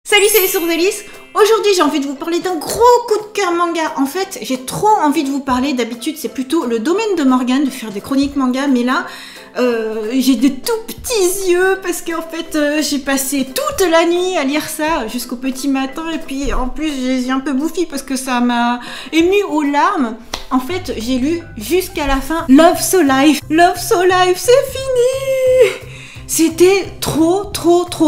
Salut, c'est les Sourdalice. Aujourd'hui, j'ai envie de vous parler d'un gros coup de cœur manga. En fait, j'ai trop envie de vous parler. D'habitude, c'est plutôt le domaine de Morgane de faire des chroniques manga, mais là, j'ai des tout petits yeux parce qu'en fait, j'ai passé toute la nuit à lire ça jusqu'au petit matin et puis en plus, j'ai un peu bouffi parce que ça m'a ému aux larmes. En fait, j'ai lu jusqu'à la fin Love So Life. Love So Life, c'est fini! C'était trop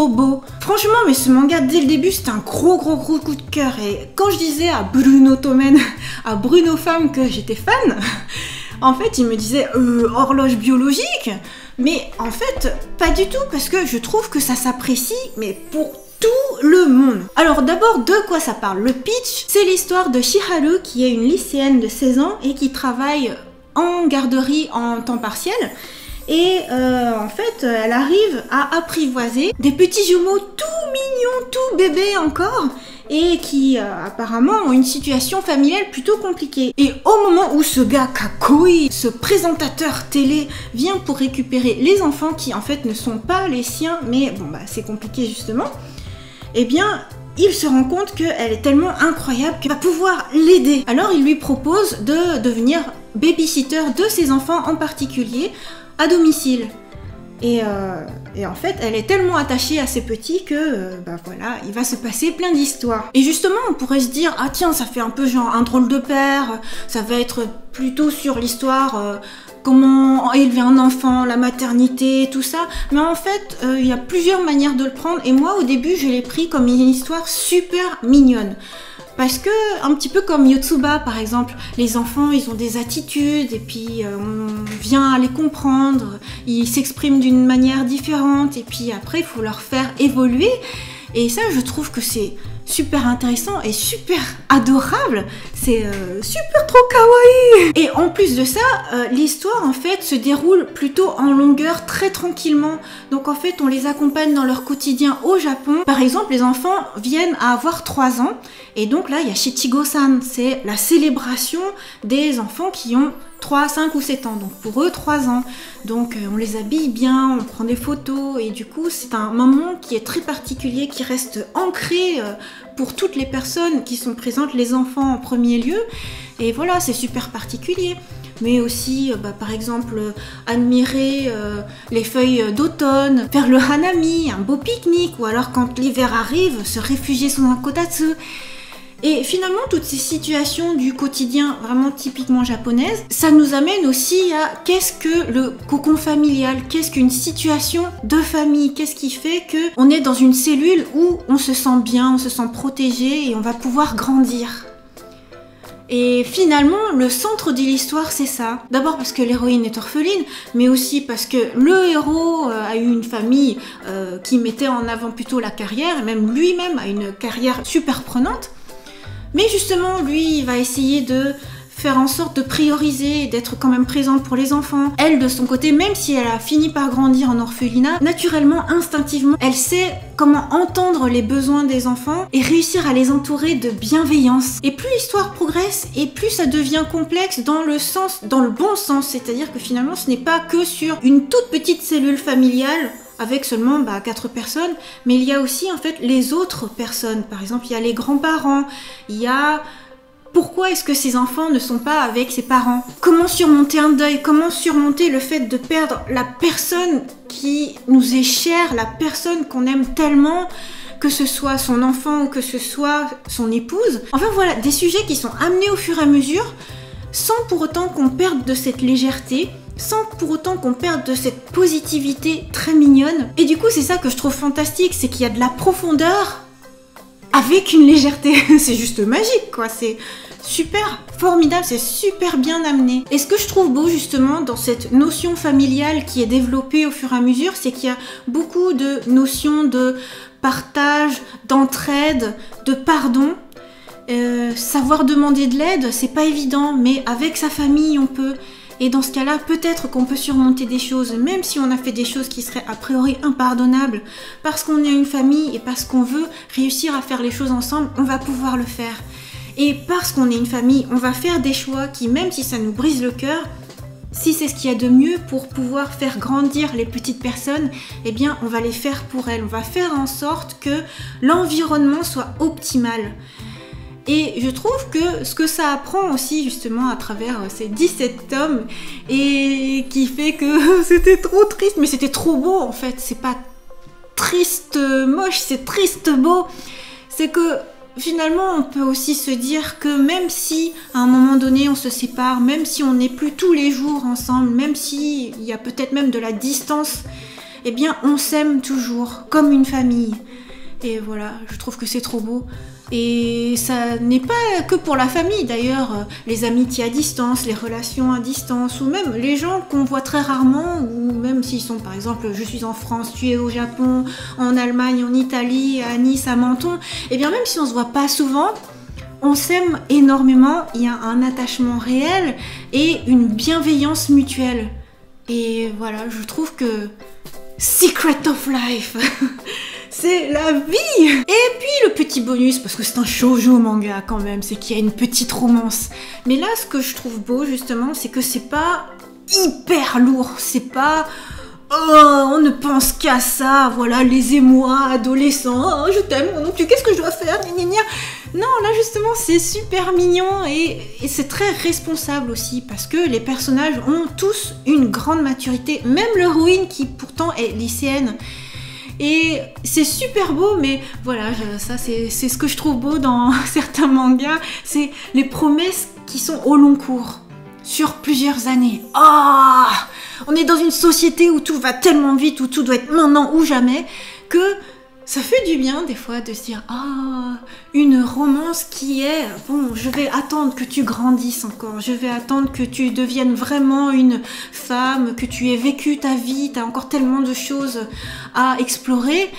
beau. Franchement, mais ce manga, dès le début, c'était un gros coup de cœur. Et quand je disais à Bruno Tomen, à Bruno Femme que j'étais fan, en fait, il me disait horloge biologique. Mais en fait, pas du tout, parce que je trouve que ça s'apprécie, mais pour tout le monde. Alors d'abord, de quoi ça parle? Le pitch, c'est l'histoire de Shiharu, qui est une lycéenne de 16 ans et qui travaille en garderie en temps partiel. Et en fait, elle arrive à apprivoiser des petits jumeaux tout mignons, tout bébés encore, et qui apparemment ont une situation familiale plutôt compliquée. Et au moment où ce gars Kakoi, ce présentateur télé, vient pour récupérer les enfants qui en fait ne sont pas les siens, mais bon bah c'est compliqué justement, eh bien il se rend compte qu'elle est tellement incroyable qu'il va pouvoir l'aider. Alors il lui propose de devenir babysitter de ses enfants en particulier, à domicile. Et en fait, elle est tellement attachée à ses petits que, bah voilà, il va se passer plein d'histoires. Et justement, on pourrait se dire, ah tiens, ça fait un peu genre un drôle de père, ça va être plutôt sur l'histoire, comment élever un enfant, la maternité, tout ça. Mais en fait, il y a plusieurs manières de le prendre, et moi, au début, je l'ai pris comme une histoire super mignonne. Parce que, un petit peu comme Yotsuba par exemple, les enfants ils ont des attitudes et puis on vient à les comprendre, ils s'expriment d'une manière différente et puis après il faut leur faire évoluer. Et ça je trouve que c'est super intéressant et super adorable, c'est super trop kawaii. Et en plus de ça, l'histoire en fait se déroule plutôt en longueur, très tranquillement. Donc en fait on les accompagne dans leur quotidien au Japon. Par exemple les enfants viennent à avoir 3 ans et donc là il y a Shichigo-san, c'est la célébration des enfants qui ont 3, 5 ou 7 ans, donc pour eux 3 ans. Donc on les habille bien, on prend des photos et du coup c'est un moment qui est très particulier, qui reste ancré pour toutes les personnes qui sont présentes, les enfants en premier lieu. Et voilà, c'est super particulier. Mais aussi, par exemple, admirer les feuilles d'automne, faire le hanami, un beau pique-nique, ou alors quand l'hiver arrive, se réfugier sous un kotatsu. Et finalement, toutes ces situations du quotidien vraiment typiquement japonaises, ça nous amène aussi à qu'est-ce que le cocon familial, qu'est-ce qu'une situation de famille, qu'est-ce qui fait qu'on est dans une cellule où on se sent bien, on se sent protégé et on va pouvoir grandir. Et finalement, le centre de l'histoire, c'est ça. D'abord parce que l'héroïne est orpheline, mais aussi parce que le héros a eu une famille qui mettait en avant plutôt la carrière, et même lui-même a une carrière super prenante. Mais justement, lui, il va essayer de faire en sorte de prioriser et d'être quand même présente pour les enfants. Elle, de son côté, même si elle a fini par grandir en orphelinat, naturellement, instinctivement, elle sait comment entendre les besoins des enfants et réussir à les entourer de bienveillance. Et plus l'histoire progresse, et plus ça devient complexe dans le bon sens, c'est-à-dire que finalement, ce n'est pas que sur une toute petite cellule familiale, avec seulement 4 personnes, mais il y a aussi en fait les autres personnes. Par exemple, il y a les grands-parents, il y a pourquoi est-ce que ces enfants ne sont pas avec ses parents? Comment surmonter un deuil? Comment surmonter le fait de perdre la personne qui nous est chère, la personne qu'on aime tellement, que ce soit son enfant ou que ce soit son épouse? Enfin voilà, des sujets qui sont amenés au fur et à mesure, sans pour autant qu'on perde de cette légèreté, sans pour autant qu'on perde de cette positivité très mignonne. Et du coup, c'est ça que je trouve fantastique, c'est qu'il y a de la profondeur avec une légèreté. C'est juste magique, quoi. C'est super formidable, c'est super bien amené. Et ce que je trouve beau, justement, dans cette notion familiale qui est développée au fur et à mesure, c'est qu'il y a beaucoup de notions de partage, d'entraide, de pardon. Savoir demander de l'aide, c'est pas évident, mais avec sa famille, on peut. Et dans ce cas-là, peut-être qu'on peut surmonter des choses, même si on a fait des choses qui seraient a priori impardonnables, parce qu'on est une famille et parce qu'on veut réussir à faire les choses ensemble, on va pouvoir le faire. Et parce qu'on est une famille, on va faire des choix qui, même si ça nous brise le cœur, si c'est ce qu'il y a de mieux pour pouvoir faire grandir les petites personnes, eh bien on va les faire pour elles. On va faire en sorte que l'environnement soit optimal. Et je trouve que ce que ça apprend aussi justement à travers ces 17 tomes et qui fait que c'était trop triste, mais c'était trop beau en fait. C'est pas triste moche, c'est triste beau. C'est que finalement on peut aussi se dire que même si à un moment donné on se sépare, même si on n'est plus tous les jours ensemble, même s'il y a peut-être même de la distance, eh bien on s'aime toujours comme une famille. Et voilà, je trouve que c'est trop beau. Et ça n'est pas que pour la famille d'ailleurs, les amitiés à distance, les relations à distance, ou même les gens qu'on voit très rarement, ou même s'ils sont par exemple, je suis en France, tu es au Japon, en Allemagne, en Italie, à Nice, à Menton, et bien même si on se voit pas souvent, on s'aime énormément, il y a un attachement réel et une bienveillance mutuelle. Et voilà, je trouve que Secret of Life c'est la vie. Et puis le petit bonus, parce que c'est un shoujo manga quand même, c'est qu'il y a une petite romance. Mais là, ce que je trouve beau justement, c'est que c'est pas hyper lourd, c'est pas oh, on ne pense qu'à ça, voilà, les émois adolescents, oh, je t'aime, moi non plus, qu'est-ce que je dois faire, gna, gna, gna. Non, là justement, c'est super mignon et c'est très responsable aussi, parce que les personnages ont tous une grande maturité, même l'héroïne qui pourtant est lycéenne. Et c'est super beau, mais voilà, ça c'est ce que je trouve beau dans certains mangas, c'est les promesses qui sont au long cours, sur plusieurs années. Ah, on est dans une société où tout va tellement vite, où tout doit être maintenant ou jamais, que ça fait du bien des fois de se dire « Ah, une romance qui est... Bon, je vais attendre que tu grandisses encore, je vais attendre que tu deviennes vraiment une femme, que tu aies vécu ta vie, tu as encore tellement de choses à explorer.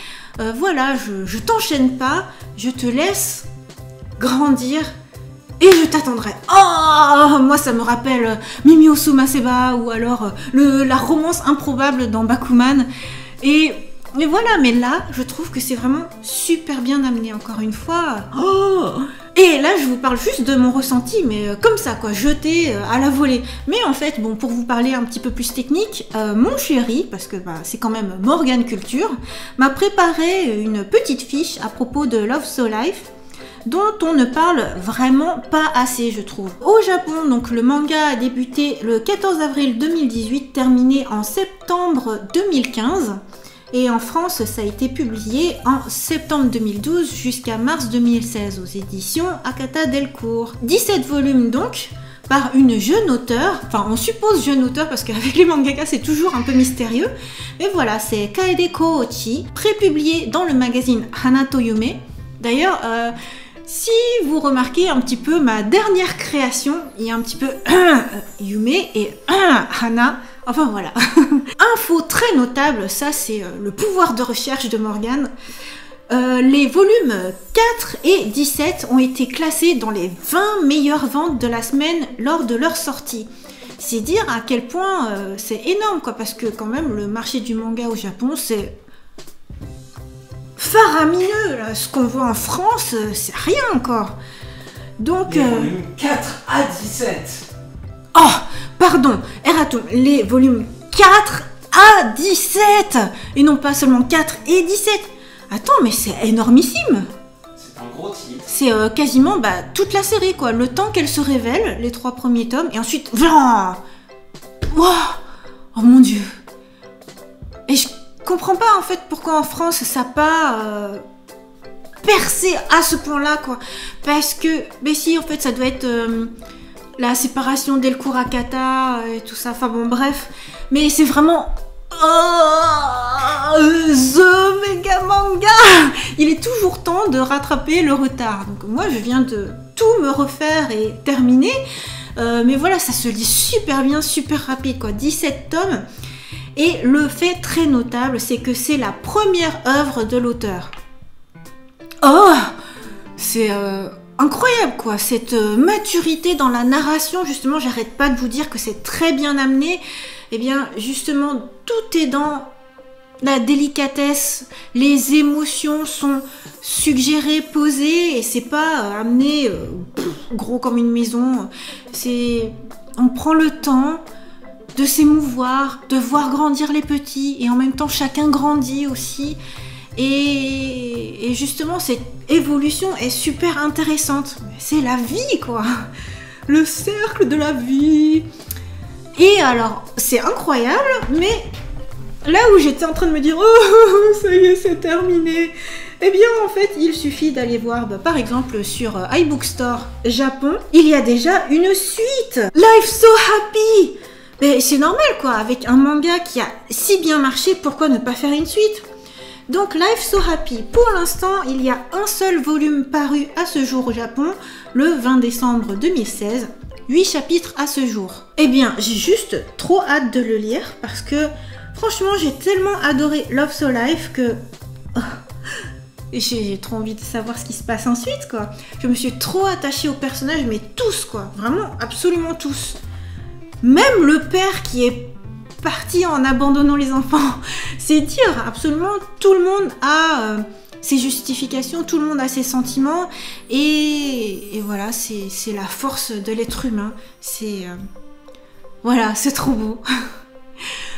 Voilà, je t'enchaîne pas, je te laisse grandir et je t'attendrai. » Oh, moi ça me rappelle Mimi Osuma Seba ou alors la romance improbable dans Bakuman. Mais voilà, mais là, je trouve que c'est vraiment super bien amené, encore une fois. Oh, et là, je vous parle juste de mon ressenti, mais comme ça, quoi, jeté à la volée. Mais en fait, bon, pour vous parler un petit peu plus technique, mon chéri, parce que bah, c'est quand même Morgan Culture, m'a préparé une petite fiche à propos de Love So Life, dont on ne parle vraiment pas assez, je trouve. Au Japon, donc le manga a débuté le 14 avril 2018, terminé en septembre 2015. Et en France, ça a été publié en septembre 2012 jusqu'à mars 2016 aux éditions Akata Delcourt. 17 volumes donc, par une jeune auteure, enfin on suppose jeune auteure parce qu'avec les mangakas c'est toujours un peu mystérieux, mais voilà, c'est Kaede Kouchi, prépublié dans le magazine Hanato Yume. D'ailleurs, si vous remarquez un petit peu ma dernière création, il y a un petit peu Yume et Hana. Enfin voilà. Info très notable, ça c'est le pouvoir de recherche de Morgan. Les volumes 4 et 17 ont été classés dans les 20 meilleures ventes de la semaine lors de leur sortie. C'est dire à quel point c'est énorme, quoi, parce que quand même le marché du manga au Japon c'est faramineux. Là. Ce qu'on voit en France, c'est rien encore. Donc, les volumes 4 à 17. Oh, pardon, erratum, les volumes 4 à 17 et non pas seulement 4 et 17. Attends, mais c'est énormissime. C'est un gros titre. C'est quasiment bah, toute la série, quoi. Le temps qu'elle se révèle, les 3 premiers tomes, et ensuite, voilà. Wow. Oh mon Dieu. Et je comprends pas en fait pourquoi en France ça n'a pas percé à ce point-là, quoi. Parce que, mais si, en fait, ça doit être la séparation Delcourt Akata et tout ça, enfin bon, bref. Mais c'est vraiment... The méga manga. Il est toujours temps de rattraper le retard. Donc moi, je viens de tout me refaire et terminer. Mais voilà, ça se lit super bien, super rapide, quoi. 17 tomes. Et le fait très notable, c'est que c'est la première œuvre de l'auteur. Oh, c'est... incroyable, quoi, cette maturité dans la narration, justement, j'arrête pas de vous dire que c'est très bien amené. Eh bien, justement, tout est dans la délicatesse, les émotions sont suggérées, posées, et c'est pas amené gros comme une maison. C'est... On prend le temps de s'émouvoir, de voir grandir les petits, et en même temps chacun grandit aussi. Et justement, cette évolution est super intéressante. C'est la vie, quoi. Le cercle de la vie. Et alors, c'est incroyable, mais là où j'étais en train de me dire « Oh, ça y est, c'est terminé !» Eh bien, en fait, il suffit d'aller voir, par exemple, sur iBookstore Japon, il y a déjà une suite. Life So Happy. Mais c'est normal, quoi. Avec un manga qui a si bien marché, pourquoi ne pas faire une suite? Donc, Life So Happy, pour l'instant, il y a un seul volume paru à ce jour au Japon, le 20 décembre 2016. 8 chapitres à ce jour. Eh bien, j'ai juste trop hâte de le lire parce que, franchement, j'ai tellement adoré Love So Life que... Oh, j'ai trop envie de savoir ce qui se passe ensuite, quoi. Je me suis trop attachée aux personnages, mais tous, quoi. Vraiment, absolument tous. Même le père qui est parti en abandonnant les enfants. C'est dire, absolument tout le monde a ses justifications, tout le monde a ses sentiments. Et voilà, c'est la force de l'être humain. Voilà, c'est trop beau.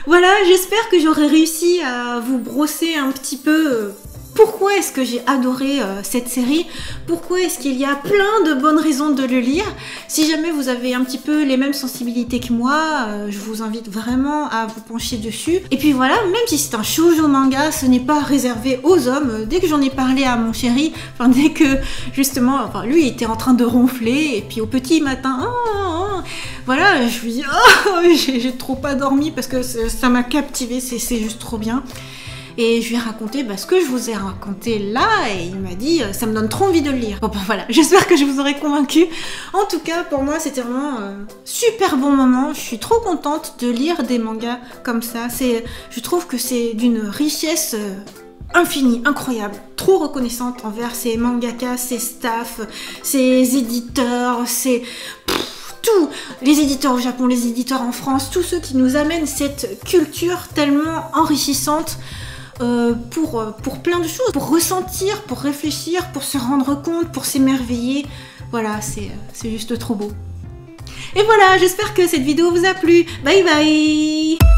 Voilà, j'espère que j'aurai réussi à vous brosser un petit peu... Pourquoi est-ce que j'ai adoré cette série? Pourquoi est-ce qu'il y a plein de bonnes raisons de le lire? Si jamais vous avez un petit peu les mêmes sensibilités que moi, je vous invite vraiment à vous pencher dessus. Et puis voilà, même si c'est un shoujo manga, ce n'est pas réservé aux hommes. Dès que j'en ai parlé à mon chéri, enfin dès que justement, enfin lui il était en train de ronfler, et puis au petit matin, voilà, je lui dis, j'ai trop pas dormi parce que ça m'a captivé, c'est juste trop bien. Et je lui ai raconté ce que je vous ai raconté là, et il m'a dit ça me donne trop envie de le lire. Bon voilà, j'espère que je vous aurai convaincu. En tout cas, pour moi, c'était vraiment super bon moment. Je suis trop contente de lire des mangas comme ça. Je trouve que c'est d'une richesse infinie, incroyable. Trop reconnaissante envers ces mangakas, ces staffs, ces éditeurs, tout, les éditeurs au Japon, les éditeurs en France, tous ceux qui nous amènent cette culture tellement enrichissante. Pour plein de choses, pour ressentir, pour réfléchir, pour se rendre compte, pour s'émerveiller. Voilà, c'est juste trop beau. Et voilà, j'espère que cette vidéo vous a plu. Bye bye!